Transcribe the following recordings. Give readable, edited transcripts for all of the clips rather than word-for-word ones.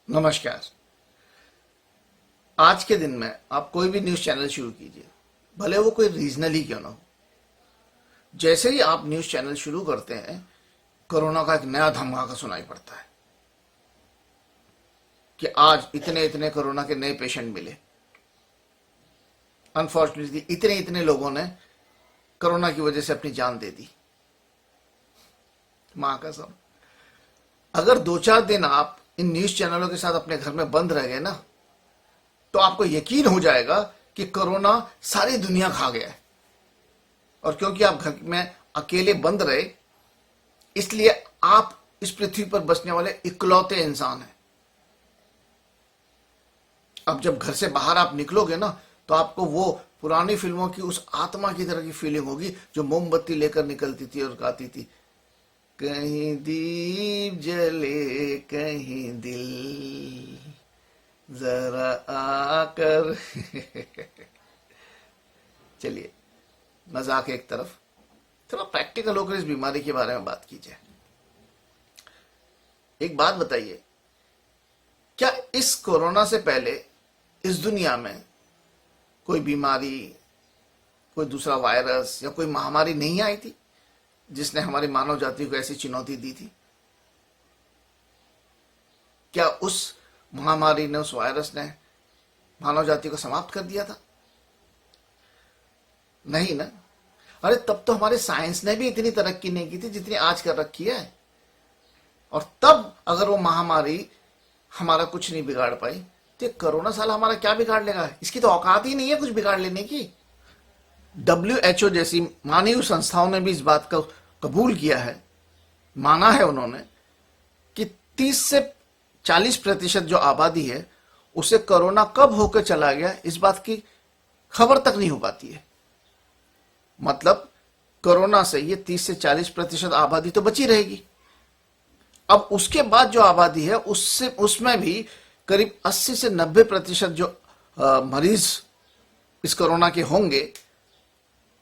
नमस्कार। आज के दिन में आप कोई भी न्यूज़ चैनल शुरू कीजिए, भले वो कोई रीजनल ही क्यों ना हो। जैसे ही आप न्यूज़ चैनल शुरू करते हैं, कोरोना का एक नया धमाका सुनाई पड़ता है कि आज इतने इतने कोरोना के नए पेशेंट मिले। अनफॉर्चुनेटली इतने इतने लोगों ने कोरोना की वजह से अपनी जान दे दी। माँ कसम, अगर 2-4 दिन आप इन न्यूज़ चैनलों के साथ अपने घर में बंद रह गए ना, तो आपको यकीन हो जाएगा कि कोरोना सारी दुनिया खा गया है। और क्योंकि आप घर में अकेले बंद रहे, इसलिए आप इस पृथ्वी पर बचने वाले इकलौते इंसान हैं। अब जब घर से बाहर आप निकलोगे ना, तो आपको वो पुरानी फिल्मों की उस आत्मा की तरह की फीलिंग होगी जो मोमबत्ती लेकर निकलती थी और गाती थी, कहीं दीप जले कहीं दिल जरा आकर। चलिए, मजाक एक तरफ, थोड़ा प्रैक्टिकल होकर इस बीमारी के बारे में बात कीजिए। एक बात बताइए, क्या इस कोरोना से पहले इस दुनिया में कोई बीमारी, कोई दूसरा वायरस या कोई महामारी नहीं आई थी जिसने हमारी मानव जाति को ऐसी चुनौती दी थी? क्या उस महामारी ने, उस वायरस ने मानव जाति को समाप्त कर दिया था? नहीं ना। अरे तब तो हमारे साइंस ने भी इतनी तरक्की नहीं की थी जितनी आज कर रखी है। और तब अगर वो महामारी हमारा कुछ नहीं बिगाड़ पाई, तो कोरोना साला हमारा क्या बिगाड़ लेगा? इसकी तो औकात ही नहीं है कुछ बिगाड़ लेने की। WHO जैसी मानवीय संस्थाओं ने भी इस बात को कबूल किया है, माना है उन्होंने, कि 30 से 40% जो आबादी है उसे कोरोना कब होकर चला गया इस बात की खबर तक नहीं हो पाती है। मतलब कोरोना से ये 30 से 40% आबादी तो बची रहेगी। अब उसके बाद जो आबादी है उसमें भी करीब 80 से 90% जो मरीज इस कोरोना के होंगे,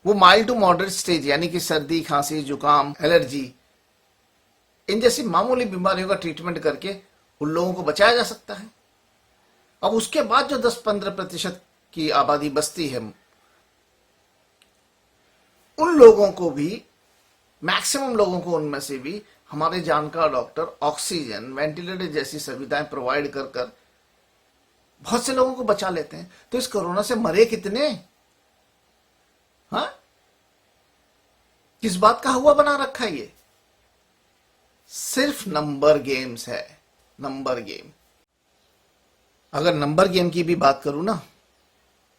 वो माइल्ड टू मॉडरेट स्टेज, यानी कि सर्दी, खांसी, जुकाम, एलर्जी, इन जैसी मामूली बीमारियों का ट्रीटमेंट करके उन लोगों को बचाया जा सकता है। अब उसके बाद जो 10-15% की आबादी बचती है, उन लोगों को भी, मैक्सिमम लोगों को उनमें से भी हमारे जानकार डॉक्टर ऑक्सीजन, वेंटिलेटर जैसी सुविधाएं प्रोवाइड कर कर बहुत से लोगों को बचा लेते हैं। तो इस कोरोना से मरे कितने? हाँ, किस बात का हुआ बना रखा है ये? सिर्फ नंबर गेम्स है, नंबर गेम। अगर नंबर गेम की भी बात करूं ना,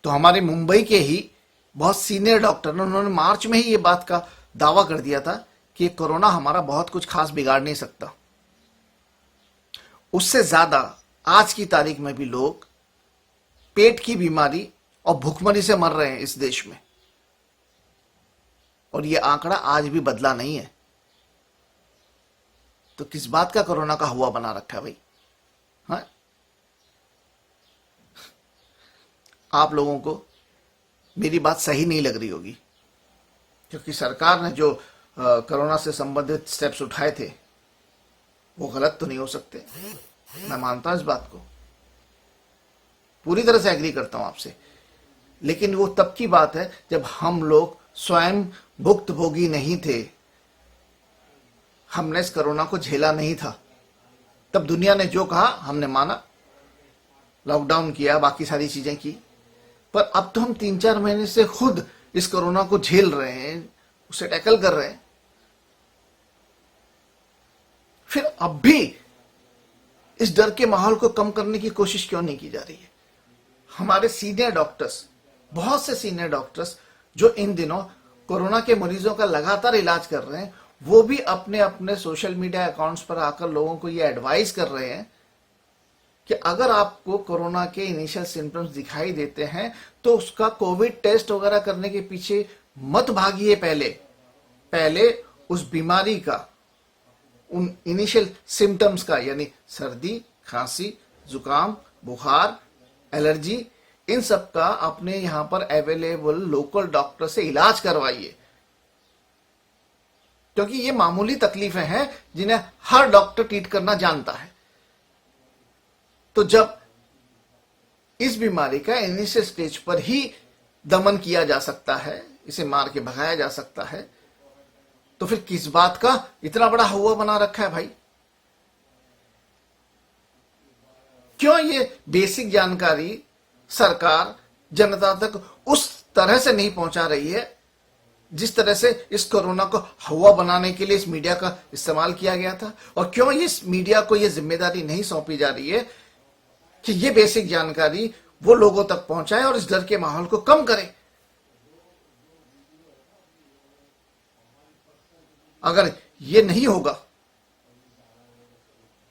तो हमारे मुंबई के ही बहुत सीनियर डॉक्टर ने, उन्होंने मार्च में ही ये बात का दावा कर दिया था कि कोरोना हमारा बहुत कुछ खास बिगाड़ नहीं सकता। उससे ज्यादा आज की तारीख में भी लोग पेट की बीमारी और भूखमरी से मर रहे हैं इस देश में, और ये आंकड़ा आज भी बदला नहीं है। तो किस बात का कोरोना का हुआ बना रखा है भाई? हाँ, आप लोगों को मेरी बात सही नहीं लग रही होगी, क्योंकि सरकार ने जो कोरोना से संबंधित स्टेप्स उठाए थे वो गलत तो नहीं हो सकते। मैं मानता हूं इस बात को, पूरी तरह से एग्री करता हूं आपसे। लेकिन वो तब की बात है जब हम लोग स्वयं भुक्तभोगी नहीं थे, हमने इस कोरोना को झेला नहीं था। तब दुनिया ने जो कहा हमने माना, लॉकडाउन किया, बाकी सारी चीजें की। पर अब तो हम 3-4 महीने से खुद इस कोरोना को झेल रहे हैं, उसे टैकल कर रहे हैं। फिर अब भी इस डर के माहौल को कम करने की कोशिश क्यों नहीं की जा रही है? हमारे सीनियर डॉक्टर्स, बहुत से सीनियर डॉक्टर्स जो इन दिनों कोरोना के मरीजों का लगातार इलाज कर रहे हैं, वो भी अपने अपने सोशल मीडिया अकाउंट्स पर आकर लोगों को ये एडवाइस कर रहे हैं कि अगर आपको कोरोना के इनिशियल सिम्टम्स दिखाई देते हैं तो उसका कोविड टेस्ट वगैरह करने के पीछे मत भागिए। पहले उस बीमारी का, उन इनिशियल सिम्टम्स का, यानी सर्दी, खांसी, जुकाम, बुखार, एलर्जी, इन सब का अपने यहां पर अवेलेबल लोकल डॉक्टर से इलाज करवाइए, क्योंकि ये मामूली तकलीफें हैं जिन्हें हर डॉक्टर ट्रीट करना जानता है। तो जब इस बीमारी का इनिशियल स्टेज पर ही दमन किया जा सकता है, इसे मार के भगाया जा सकता है, तो फिर किस बात का इतना बड़ा हवा बना रखा है भाई? क्यों ये बेसिक जानकारी सरकार जनता तक उस तरह से नहीं पहुंचा रही है जिस तरह से इस कोरोना को हवा बनाने के लिए इस मीडिया का इस्तेमाल किया गया था? और क्यों इस मीडिया को यह जिम्मेदारी नहीं सौंपी जा रही है कि ये बेसिक जानकारी वो लोगों तक पहुंचाए और इस डर के माहौल को कम करे? अगर ये नहीं होगा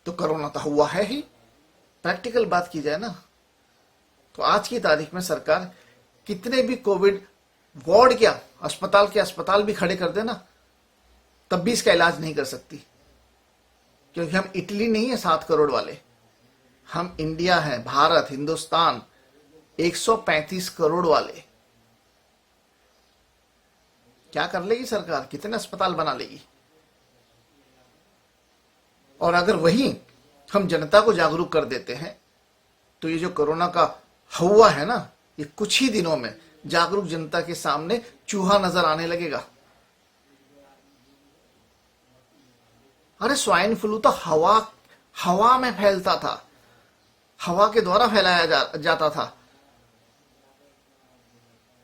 तो कोरोना तो हुआ है ही। प्रैक्टिकल बात की जाए ना, तो आज की तारीख में सरकार कितने भी कोविड वार्ड, क्या अस्पताल के अस्पताल भी खड़े कर देना, तब भी इसका इलाज नहीं कर सकती। क्योंकि हम इटली नहीं है 7 करोड़ वाले, हम इंडिया है, भारत, हिंदुस्तान 135 करोड़ वाले। क्या कर लेगी सरकार? कितने अस्पताल बना लेगी? और अगर वही हम जनता को जागरूक कर देते हैं तो ये जो कोरोना का हवा है ना, ये कुछ ही दिनों में जागरूक जनता के सामने चूहा नजर आने लगेगा। अरे स्वाइन फ्लू तो हवा में फैलता था, हवा के द्वारा फैलाया जाता था।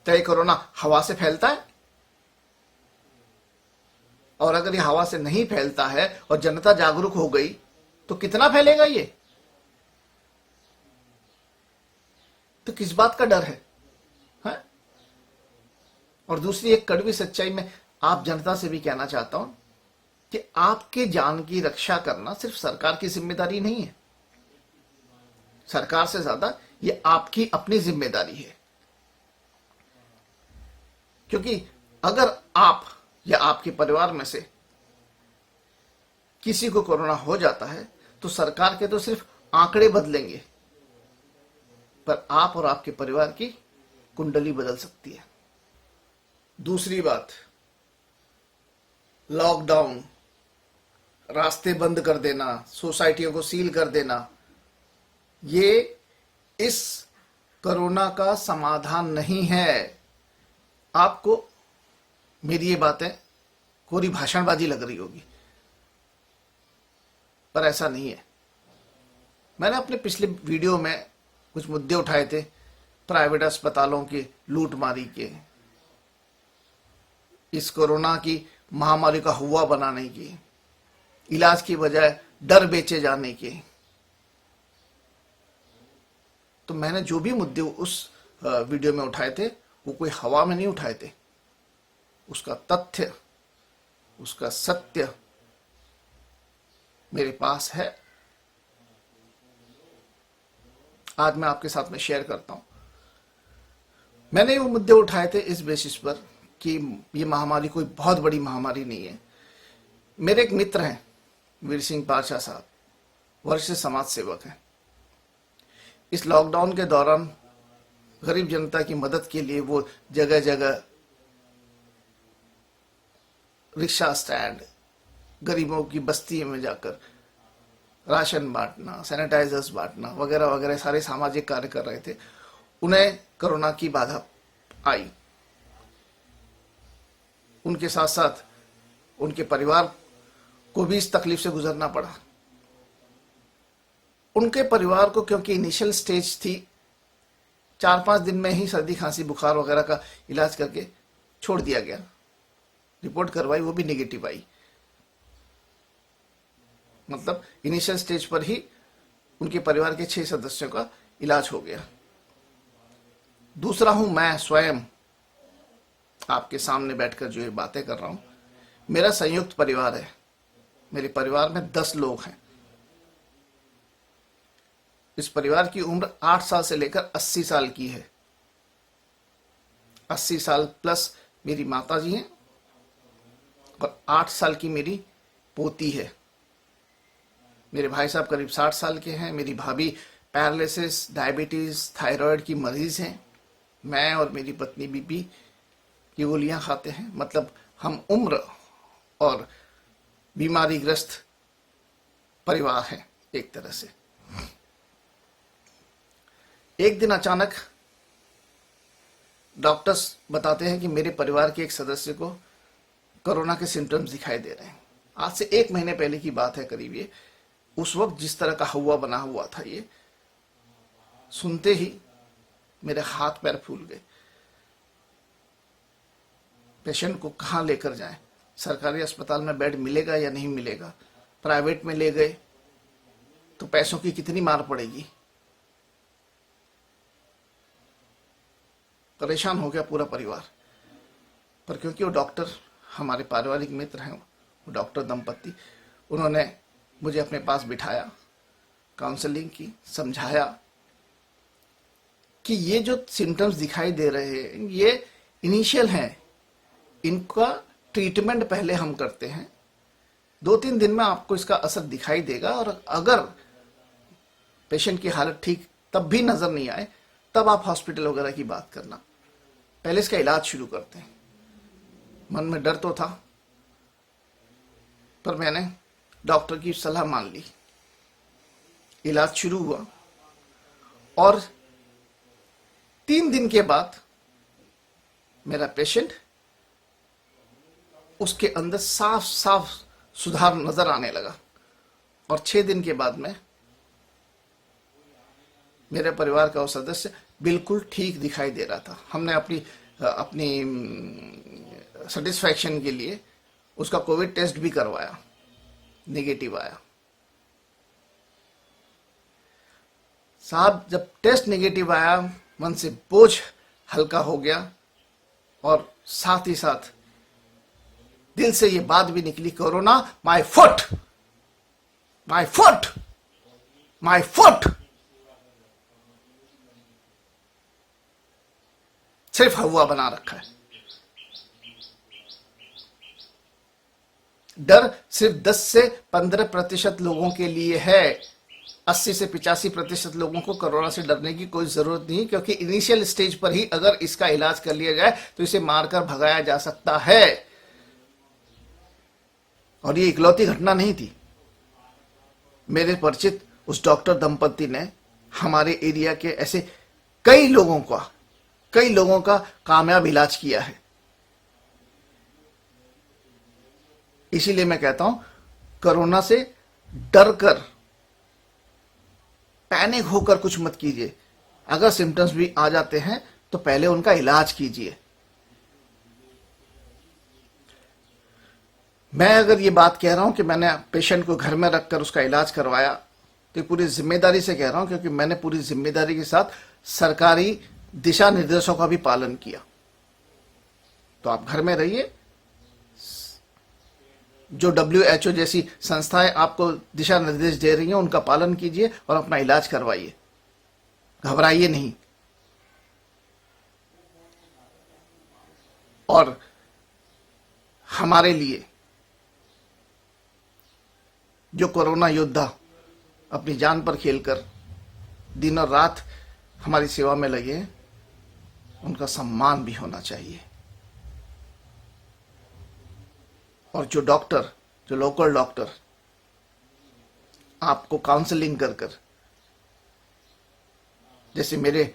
क्या ये कोरोना हवा से फैलता है? और अगर ये हवा से नहीं फैलता है और जनता जागरूक हो गई तो कितना फैलेगा ये? तो किस बात का डर है? और दूसरी एक कड़वी सच्चाई में आप जनता से भी कहना चाहता हूं कि आपके जान की रक्षा करना सिर्फ सरकार की जिम्मेदारी नहीं है। सरकार से ज्यादा ये आपकी अपनी जिम्मेदारी है। क्योंकि अगर आप या आपके परिवार में से किसी को कोरोना हो जाता है तो सरकार के तो सिर्फ आंकड़े बदलेंगे, पर आप और आपके परिवार की कुंडली बदल सकती है। दूसरी बात, लॉकडाउन, रास्ते बंद कर देना, सोसाइटियों को सील कर देना, ये इस कोरोना का समाधान नहीं है। आपको मेरी ये बातें कोरी भाषणबाजी लग रही होगी, पर ऐसा नहीं है। मैंने अपने पिछले वीडियो में कुछ मुद्दे उठाए थे, प्राइवेट अस्पतालों की लूटमारी के, इस कोरोना की महामारी का हुआ बनाने की, इलाज की बजाय डर बेचे जाने के। तो मैंने जो भी मुद्दे उस वीडियो में उठाए थे वो कोई हवा में नहीं उठाए थे। उसका तथ्य, उसका सत्य मेरे पास है। आज मैं आपके साथ में शेयर करता हूं। मैंने वो मुद्दे उठाए थे इस बेसिस पर कि ये महामारी कोई बहुत बड़ी महामारी नहीं है। मेरे एक मित्र हैं वीर सिंह पाशा साहब, वरिष्ठ समाज सेवक हैं। इस लॉकडाउन के दौरान गरीब जनता की मदद के लिए वो जगह जगह रिक्शा स्टैंड, गरीबों की बस्ती में जाकर राशन बांटना, सैनिटाइजर्स बांटना वगैरह वगैरह सारे सामाजिक कार्य कर रहे थे। उन्हें कोरोना की बाधा आई। उनके साथ साथ उनके परिवार को भी इस तकलीफ से गुजरना पड़ा। उनके परिवार को क्योंकि इनिशियल स्टेज थी, 4-5 दिन में ही सर्दी खांसी बुखार वगैरह का इलाज करके छोड़ दिया गया। रिपोर्ट करवाई, वो भी नेगेटिव आई। मतलब इनिशियल स्टेज पर ही उनके परिवार के 6 सदस्यों का इलाज हो गया। दूसरा हूं मैं स्वयं, आपके सामने बैठकर जो ये बातें कर रहा हूं। मेरा संयुक्त परिवार है। मेरे परिवार में 10 लोग हैं। इस परिवार की उम्र 8 साल से लेकर 80 साल की है। 80 साल प्लस मेरी माता जी हैं और 8 साल की मेरी पोती है। मेरे भाई साहब करीब 60 साल के हैं। मेरी भाभी पैरालिसिस, डायबिटीज, थायराइड की मरीज हैं। मैं और मेरी पत्नी बीबी की गोलियां खाते हैं। मतलब हम उम्र और बीमारी ग्रस्त परिवार हैं एक तरह से। एक दिन अचानक डॉक्टर्स बताते हैं कि मेरे परिवार के एक सदस्य को कोरोना के सिम्टम्स दिखाई दे रहे हैं। आज से 1 महीने पहले की बात है करीब ये। उस वक्त जिस तरह का हवा बना हुआ था, ये सुनते ही मेरे हाथ पैर फूल गए। पेशेंट को कहाँ लेकर जाएं? सरकारी अस्पताल में बेड मिलेगा या नहीं मिलेगा? प्राइवेट में ले गए तो पैसों की कितनी मार पड़ेगी? परेशान हो गया पूरा परिवार। पर क्योंकि वो डॉक्टर हमारे पारिवारिक मित्र हैं, वो डॉक्टर दंपति, उन्होंने मुझे अपने पास बिठाया, काउंसलिंग की, समझाया कि ये जो सिम्टम्स दिखाई दे रहे हैं ये इनिशियल हैं, इनका ट्रीटमेंट पहले हम करते हैं, 2-3 दिन में आपको इसका असर दिखाई देगा, और अगर पेशेंट की हालत ठीक तब भी नजर नहीं आए तब आप हॉस्पिटल वगैरह की बात करना, पहले इसका इलाज शुरू करते हैं। मन में डर तो था, पर मैंने डॉक्टर की सलाह मान ली, इलाज शुरू हुआ, और 3 दिन के बाद मेरा पेशेंट, उसके अंदर साफ साफ सुधार नजर आने लगा, और 6 दिन के बाद में मेरे परिवार का वो सदस्य बिल्कुल ठीक दिखाई दे रहा था। हमने अपनी सेटिस्फैक्शन के लिए उसका कोविड टेस्ट भी करवाया, नेगेटिव आया। साहब, जब टेस्ट नेगेटिव आया, मन से बोझ हल्का हो गया, और साथ ही साथ दिल से ये बात भी निकली, corona my foot, my foot, my foot. सिर्फ हवा बना रखा है। डर सिर्फ 10 से 15% लोगों के लिए है। 80 से 85% लोगों को कोरोना से डरने की कोई जरूरत नहीं, क्योंकि इनिशियल स्टेज पर ही अगर इसका इलाज कर लिया जाए तो इसे मारकर भगाया जा सकता है। और ये इकलौती घटना नहीं थी। मेरे परिचित उस डॉक्टर दंपति ने हमारे एरिया के ऐसे कई लोगों का कामयाब इलाज किया है। इसीलिए मैं कहता हूं, कोरोना से डर कर, पैनिक होकर कुछ मत कीजिए। अगर सिम्टम्स भी आ जाते हैं तो पहले उनका इलाज कीजिए। मैं अगर ये बात कह रहा हूं कि मैंने पेशेंट को घर में रखकर उसका इलाज करवाया, तो पूरी जिम्मेदारी से कह रहा हूं, क्योंकि मैंने पूरी जिम्मेदारी के साथ सरकारी दिशा निर्देशों का भी पालन किया। तो आप घर में रहिए, जो WHO जैसी संस्थाएं आपको दिशा निर्देश दे रही हैं उनका पालन कीजिए और अपना इलाज करवाइए, घबराइए नहीं। और हमारे लिए जो कोरोना योद्धा अपनी जान पर खेलकर दिन और रात हमारी सेवा में लगे हैं, उनका सम्मान भी होना चाहिए। और जो लोकल डॉक्टर आपको काउंसलिंग कर जैसे मेरे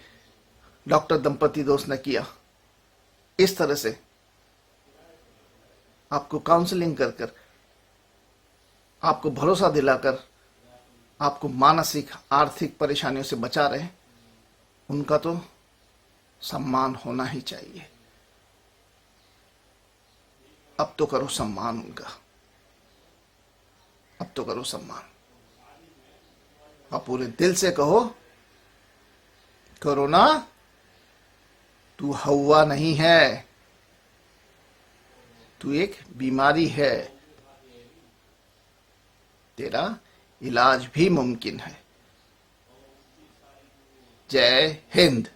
डॉक्टर दंपति दोस्त ने किया, इस तरह से आपको काउंसलिंग कर आपको भरोसा दिलाकर आपको मानसिक आर्थिक परेशानियों से बचा रहे, उनका तो सम्मान होना ही चाहिए। अब तो करो सम्मान उनका, अब तो करो सम्मान, और पूरे दिल से कहो, कोरोना तू हवा नहीं है, तू एक बीमारी है, तेरा इलाज भी मुमकिन है। जय हिंद।